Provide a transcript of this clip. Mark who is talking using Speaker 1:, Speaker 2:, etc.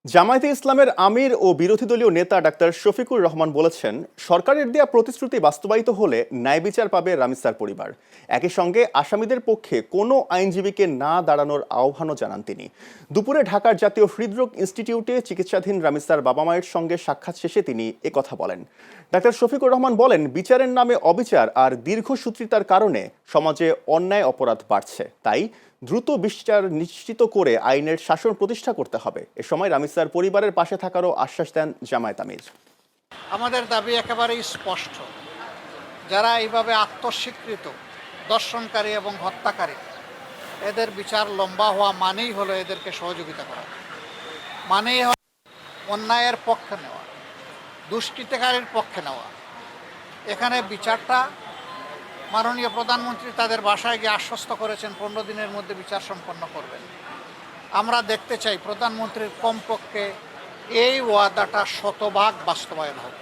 Speaker 1: জামায়াতে ইসলামের আমির ও বিরোধী দলীয় নেতা ডাক্তার শফিকুর রহমান বলেছেন, সরকারের দেয়া প্রতিশ্রুতি বাস্তবায়িত হলে ন্যায় বিচার পাবে রামিসার পরিবার। একই সঙ্গে আসামিদের পক্ষে কোনো আইনজীবীকে না দাঁড়ানোর আহ্বানও জানান তিনি। দুপুরে ঢাকার জাতীয় হৃদরোগ ইনস্টিটিউটে চিকিৎসাধীন রামিসার বাবা মায়ের সঙ্গে সাক্ষাৎ শেষে তিনি একথা বলেন। ডাক্তার শফিকুর রহমান বলেন, বিচারের নামে অবিচার আর দীর্ঘসূত্রিতার কারণে সমাজে অন্যায় অপরাধ বাড়ছে, তাই দ্রুত বিচার নিশ্চিত করে আইনের শাসন প্রতিষ্ঠা করতে হবে। এ সময় রামিসার পরিবারের পাশে থাকারও আশ্বাস দেন জামায়াত আমির।
Speaker 2: আমাদের দাবি একেবারেই স্পষ্ট, যারা এইভাবে আত্মস্বীকৃত দর্শনকারী এবং হত্যাকারী, এদের বিচার লম্বা হওয়া মানেই হলো এদেরকে সহযোগিতা করা, মানেই হলো অন্যায়ের পক্ষে নেওয়া, দুষ্কৃতিকারীর পক্ষে নেওয়া। এখানে বিচারটা মাননীয় প্রধানমন্ত্রী তাদের বাসায় গিয়ে আশ্বস্ত করেছেন 15 দিনের মধ্যে বিচার সম্পন্ন করবেন। আমরা দেখতে চাই প্রধানমন্ত্রীর কমপক্ষে এই ওয়াদাটা শতভাগ বাস্তবায়ন হবে।